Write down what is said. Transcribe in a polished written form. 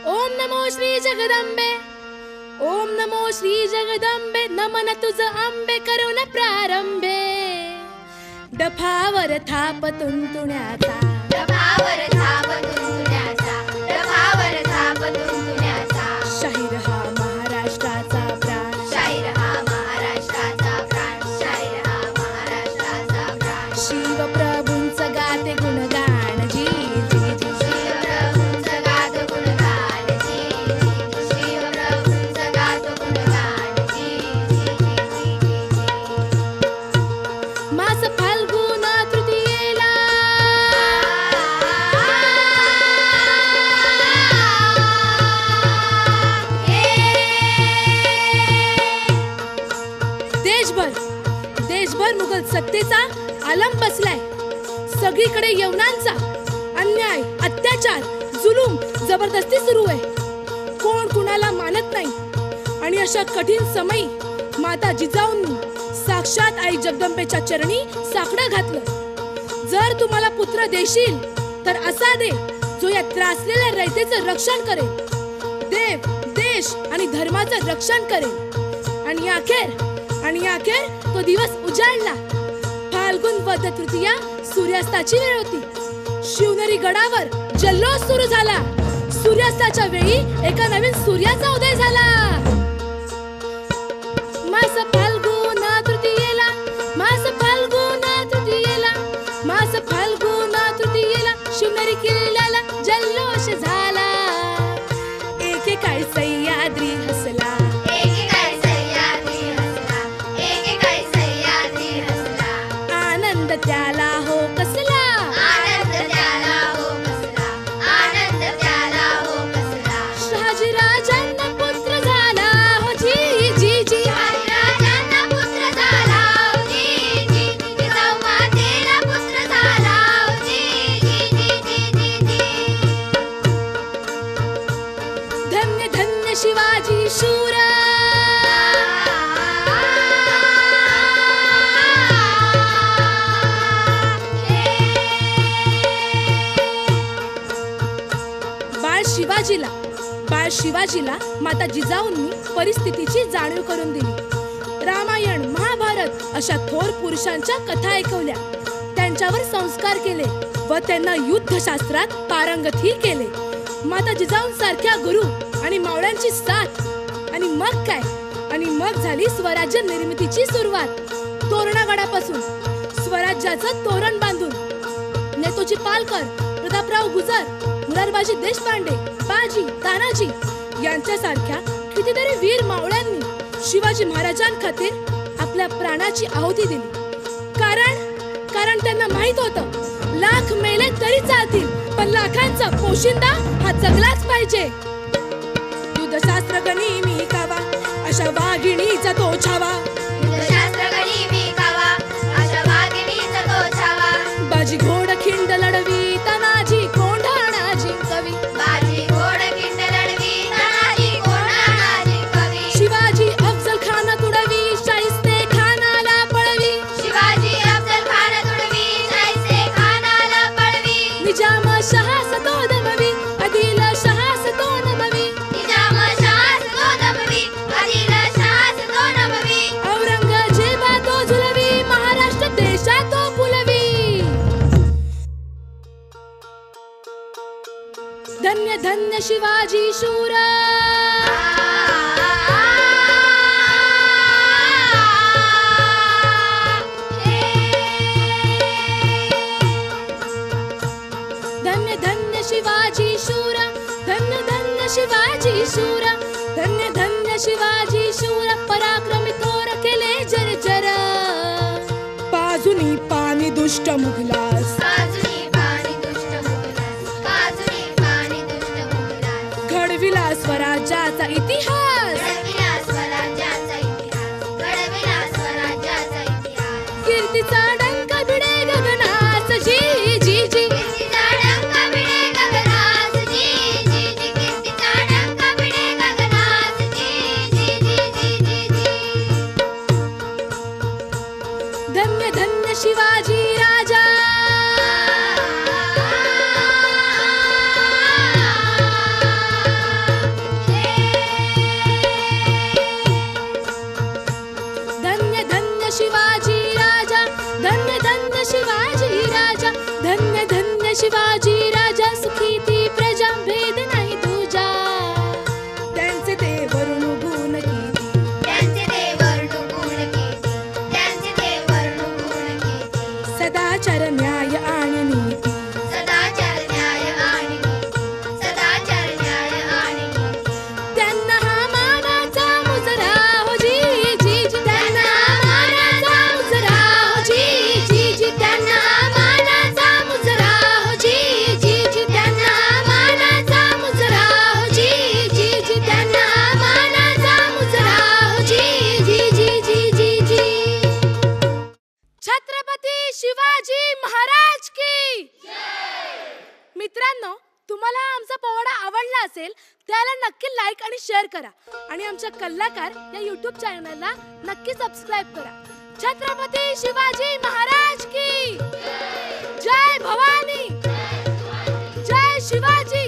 ओम नमो श्री जगदंबे, ओम नमो श्री जगदंबे, नमन तुझ अंबे करून प्रारंभे. डफावर थाप तुंतुण्याचा, डफावर थाप तुंतुण्याचा, डफावर थाप तुंतुण्याचा. शाहीर हा महाराष्ट्राचा प्राण, शाहीर हा महाराष्ट्राचा प्राण, शाहीर हा महाराष्ट्राचा प्राण. शिवप्रभूंचं गाते गुणगान जी जी जी. शिवप्रभूंचं गात गुणगान जी जी. शिवप्रभूंचं गात गुणगान जी जी जी जी जी. मास फाल्गुन तृतीयेला, देशभर मुघल सत्तेचा आलम बसलाय. सगळीकडे यवनांचा अन्याय, अत्याचार, जुलूम, जबरदस्ती सुरू आहे. कोण कुणाला मानत नाही. आणि अशा कठीण समयी माता जिजाऊंनी साक्षात आई जगदंबेच्या चरणी साकडं घातलं. जर तुम्हाला पुत्र देशील तर असा दे जो या त्रासलेल्या रयतेचं रक्षण करेल, देव, देश आणि धर्माचं रक्षण करेल. आणि अखेर तो दिवस उजाडला. फाल्गुन वद तृतीया सूर्यास्ताची वेळ होती. शिवनेरी गडावर जल्लोष सुरू झाला. सूर्यास्ताच्या वेळी एका नवीन सूर्याचा उदय झाला. मास फाल्गुन तृतीयेला, मास फाल्गुन तृतीयेला, मास फाल्गुन तृतीयेला शिवनेरी किल्ल्याला जल्लोष झाला. एकेकाळी सह्याद्री हसला, त्याला हो कसला, आनंद त्याला हो कसला, आनंद त्याला हो कसला. शहाजी राजांना पुत्र झाला हो जी जी जी. राजांना पुत्र झाला हो जी जी जी. जिजाऊ मातेला पुत्र झाला हो जी जी जी जी जी जी. धन्य धन्य शिवाजी शूर, बाळ शिवाजीला माता जिजाऊंनी परिस्थितीची जाणीव करून दिली. रामायण, महाभारत अशा थोर पुरुषांच्या कथा ऐकवल्या. त्यांच्यावर संस्कार केले व त्यांना युद्धशास्त्रात पारंगतही केले. माता जिजाऊंसारख्या गुरु आणि मावळ्यांची साथ. आणि मग काय, आणि मग झाली स्वराज्य निर्मितीची सुरुवात. तोरणागडापासून स्वराज्याचं तोरण बांधून नेतोजी पालकर, प्रतापराव गुजर, मुरारबाजी देशपांडे, बाजी, तानाजी यांच्यासारख्या कितीतरी वीर मावळ्यांनी शिवाजी महाराजांखातीर आपल्या प्राणाची आहुती दिली. कारण त्यांना माहित होतं, लाख मेले तरी चालतील, पण लाखांचा पोशिंदा हा जगलाच पाहिजे. युद्धशास्त्र गणी मी कावा, अशा वाघिणीचा तो छावा. युद्धशास्त्र गणी मी कावा, अशा वाघिणीचा तो छावा. बाजी घोड खिंड लढवी, तानाजी कोंढाणा जिंकवी. बाजी घोड खिंड लढवी, तानाजी कोंढाणा जिंकवी. शिवाजी अफजल खान तुडवी, शाहिस्ते खानाला पळवी. शिवाजी अफजल खान तुडवी, शाहिस्ते खानाला पळवी. निजाम शहास तो दमवी, आदिलशहास तो नमवी. निजाम शहास तो दमवी, आदिलशहास तो नमवी. औरंगजेबा तो झुलवी, महाराष्ट्र देशात तो फुलवी. धन्य धन्य शिवाजी शूर, धन्य धन्य शिवाजी शूर, धन्य धन्य शिवाजी शूर, धन्य धन्य शिवाजी शूर. पराक्रमी थोर केले जर्जर, बाजूनी पाणी दुष्ट मुघलास. बाजूनी पाणी दुष्ट मुघलास, बाजूनी पाणी दुष्ट मुघलास. घडविला स्वराज्याचा इतिहास, घडविला स्वराज्याचा इतिहास, घडविला स्वराज्याचा इतिहास. कीर्तीचा डंक भिडे गगनास जी जी जी. कीर्तीचा डंक भिडे गगनास जी जी जी. कीर्तीचा डंक भिडे गगनास जी जी जी जी जी जी. धन्य धन्य शिवाजी राजा, असेल त्याला नक्की लाईक आणि शेअर करा आणि आमच्या कलाकार या YouTube चॅनलला नक्की सबस्क्राईब करा. छत्रपती शिवाजी महाराज की जय. भवानी जय. शिवाजी.